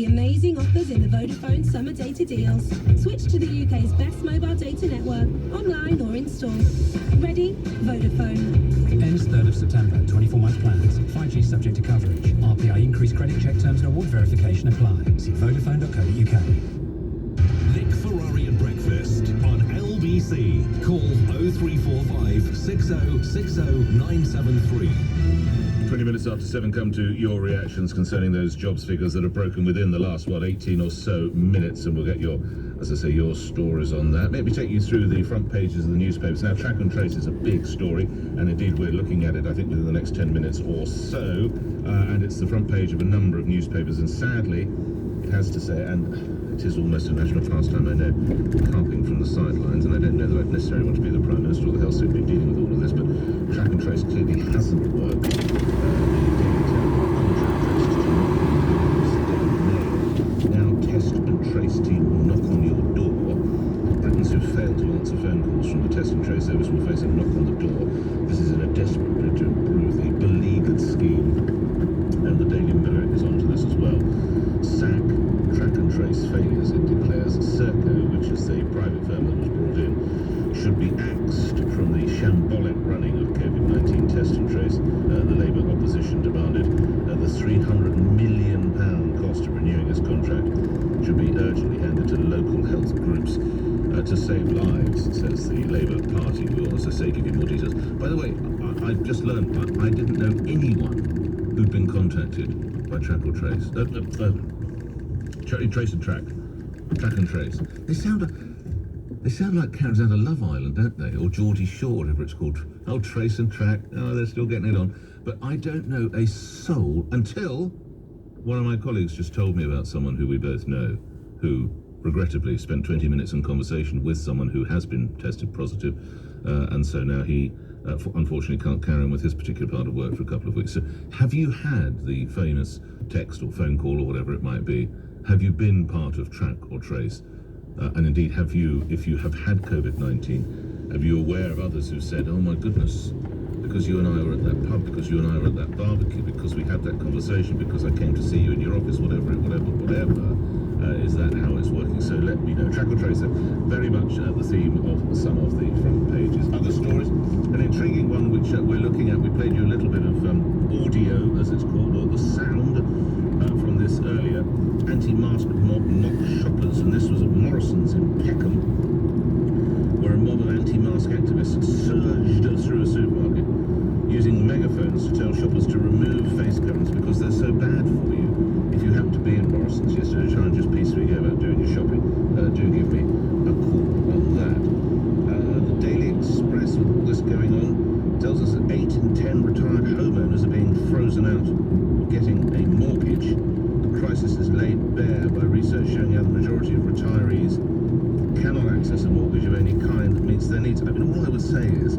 Amazing offers in the Vodafone summer data deals. Switch to the UK's best mobile data network, online or in store. Ready? Vodafone. Ends 3rd of September, 24-month plans. 5G subject to coverage. RPI increased credit check terms and award verification apply. See vodafone.co.uk. Nick Ferrari and Breakfast on LBC. Call 0345 6060 973. 20 minutes after 7, come to your reactions concerning those jobs figures that have broken within the last, 18 or so minutes, and we'll get your, as I say, your stories on that. Maybe take you through the front pages of the newspapers. Now, track and trace is a big story, and indeed we're looking at it, I think, within the next 10 minutes or so, and it's the front page of a number of newspapers, and sadly, it has to say, and it is almost a national pastime, I know, carping from the sidelines, and I don't know that I'd necessarily want to be the Prime Minister or the Health Secretary dealing with all of this, but track and trace clearly hasn't worked. Now test and trace team will knock on your door. Britons who fail to answer phone calls from the test and trace service will face a knock on the door. This is in a desperate bid to improve the beleaguered scheme, and the Daily Mirror is onto this as well. SAC, track and trace failures, it declares. Serco, which is the private firm that was brought in, should be axed from the shambolic running of COVID-19 test and trace. The Labour opposition demanded the £300 million cost of renewing this contract should be urgently handed to local health groups to save lives, says the Labour Party. We'll, as I say, give you more details. By the way, I've just learned I didn't know anyone who'd been contacted by track or trace. Trace and track. Track and trace. They sound like characters out of Love Island, don't they? Or Geordie Shore, whatever it's called. Oh, trace and track. Oh, they're still getting it on. But I don't know a soul until one of my colleagues just told me about someone who we both know, who regrettably spent 20 minutes in conversation with someone who has been tested positive, and so now he unfortunately can't carry on with his particular part of work for a couple of weeks. So have you had the famous text or phone call or whatever it might be? Have you been part of track or trace? And indeed, have you, if you have had COVID-19, are you aware of others who said, oh my goodness, because you and I were at that pub, because you and I were at that barbecue, because we had that conversation, because I came to see you in your office, whatever, is that how it's working? So let me know. Track or trace, very much the theme of some of the front pages. Other stories, an intriguing one which we're looking at. We played you a little bit of audio, as it's called, or the sound from this earlier. Anti-mask mob mock shoppers, and this was at Morrison's in Peckham, where a mob of anti-mask activists surged through a supermarket using megaphones to tell shoppers to remove face coverings because they're so bad for you. If you happen to be in Morrison's yesterday, try and just peacefully go about doing your shopping. Do give me a call on that. The Daily Express, with all this going on, tells us that 8 in 10 retired homeowners are being frozen out of getting a mortgage. The crisis is laid bare by research showing how the majority of retirees cannot access a mortgage of any kind that meets their needs. I mean, all I would say is,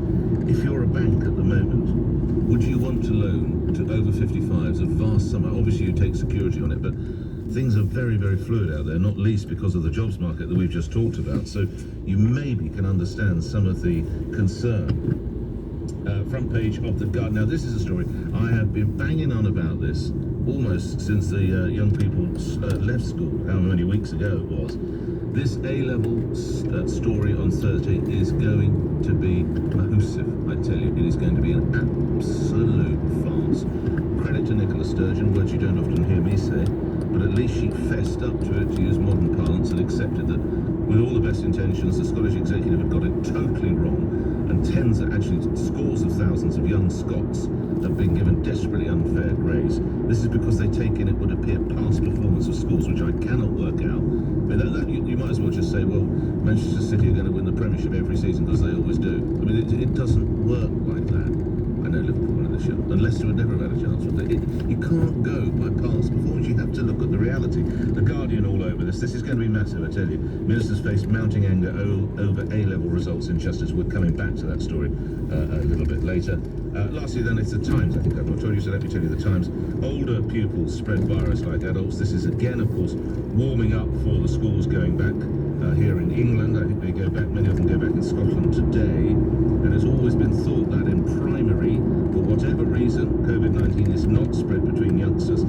if you're a bank at the moment, would you want to loan to over 55s a vast sum? Obviously, you take security on it, but things are very, very fluid out there, not least because of the jobs market that we've just talked about. So you maybe can understand some of the concern. Front page of the Guardian. Now, this is a story I have been banging on about this almost since the young people left school, however many weeks ago it was. This A-level story on Thursday is going to be massive, I tell you. It is going to be an absolute farce. Credit to Nicola Sturgeon, words you don't often hear me say, but at least she fessed up to it, to use modern parlance, and accepted that with all the best intentions, the Scottish Executive had got it totally wrong, and actually scores of thousands of young Scots have been given desperately unfair grades. This is because they take in, it would appear, past performance of schools, which I cannot work out. I mean, you might as well just say, well, Manchester City are going to win the Premiership every season because they always do. I mean, it doesn't work like that. I know Liverpool won this year, and Leicester would never have had a chance. You can't go by past performance. You have to look at the reality. The Guardian all over this. This is going to be massive, I tell you. Ministers face mounting anger over A-level results in justice. We're coming back to that story a little bit later. Lastly, then, it's the Times. I think I've not told you, so let me tell you the Times. Older pupils spread virus like adults. This is again, of course, warming up for the schools going back here in England. I think they go back, many of them go back in Scotland today. And it's always been thought that in primary, for whatever reason, COVID-19 is not spread between youngsters,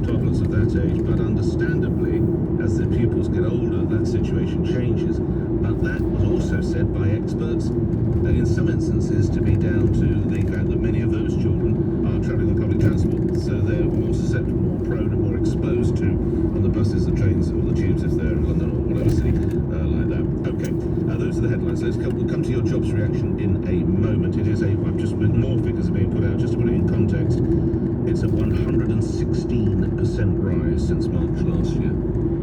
toddlers of that age, but understandably, as the pupils get older, that situation changes. But that was also said by experts, in some instances, to be down to the fact that many of those children are travelling on public transport, so they're more susceptible, more prone and more exposed to on the buses, the trains, or the tubes if they're in London or whatever city like that. Okay, those are the headlines. We'll come to your jobs reaction in a moment. It is I've just with more figures are being put out, just to put it in context. It's a 116% rise since March last year.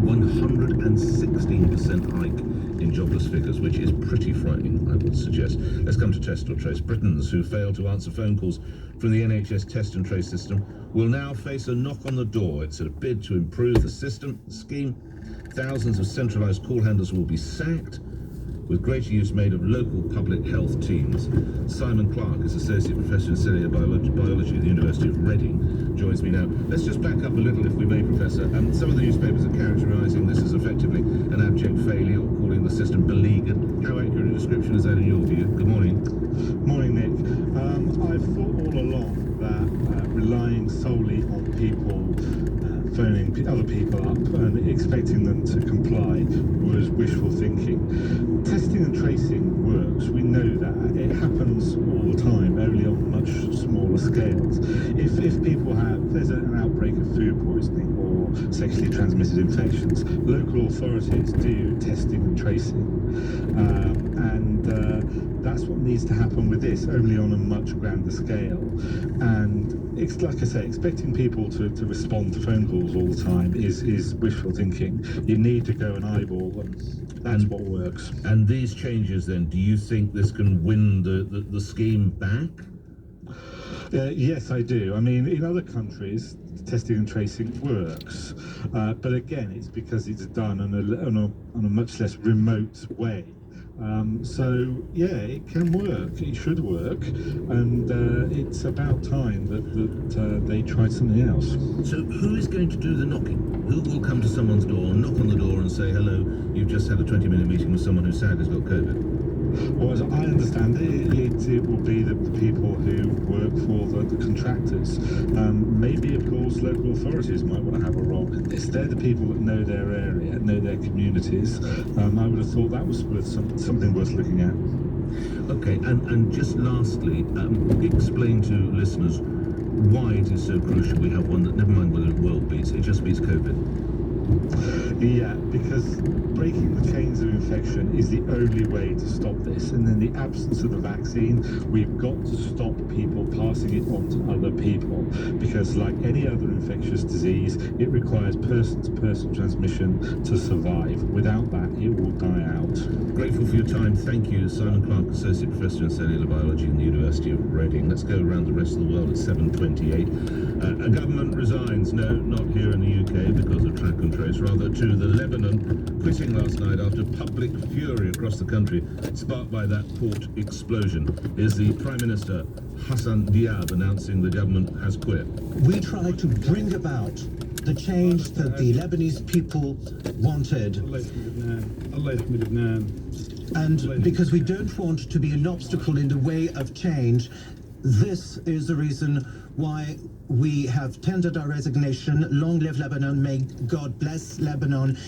116% hike in jobless figures, which is pretty frightening, I would suggest. Let's come to Test or Trace. Britons who fail to answer phone calls from the NHS Test and Trace system will now face a knock on the door. It's a bid to improve the scheme. Thousands of centralised call handlers will be sacked, with greater use made of local public health teams. Simon Clark is Associate Professor in Cellular Biology at the University of Reading, joins me now. Let's just back up a little, if we may, Professor. Some of the newspapers are characterising this as effectively an abject failure, or calling the system beleaguered. How accurate a description is that in your view? Good morning. Morning, Nick. I've thought all along that relying solely on people phoning other people up and expecting them to comply was wishful thinking. Testing and tracing works. We know that. It happens all the time, only on much smaller scales. If people there's an outbreak of food poisoning or sexually transmitted infections, local authorities do testing and tracing. That's what needs to happen with this, only on a much grander scale. And it's like I say, expecting people to respond to phone calls all the time is wishful thinking. You need to go and eyeball them. That's what works. And these changes then, do you think this can win the scheme back? Yes, I do. I mean, in other countries, testing and tracing works. But again, it's because it's done on a much less remote way. So yeah, it can work. It should work, and it's about time that they tried something else. So who is going to do the knocking? Who will come to someone's door, knock on the door, and say, "Hello, you've just had a 20-minute meeting with someone who sadly has got COVID"? Well, as I understand it will be the people who work for the contractors. Maybe, of course, local authorities might want to have a role in this. They're the people that know their area, know their communities. I would have thought that was something worth looking at. Okay, and just lastly, explain to listeners why it is so crucial we have one that, never mind whether it world beats, it just beats COVID. Yeah, because breaking the chains of infection is the only way to stop this. And in the absence of the vaccine, we've got to stop people passing it on to other people. Because like any other infectious disease, it requires person-to-person transmission to survive. Without that, it will die out. Grateful for your time. Thank you, Simon Clark, Associate Professor in Cellular Biology in the University of Reading. Let's go around the rest of the world at 7:28. A government resigns. No, not here in the UK because of track and trace, rather to the Lebanon, quitting last night after public fury across the country sparked by that port explosion. Is the Prime Minister Hassan Diab announcing the government has quit? We tried to bring about the change that the Lebanese people wanted. And because we don't want to be an obstacle in the way of change, this is the reason why we have tendered our resignation. Long live Lebanon. May God bless Lebanon.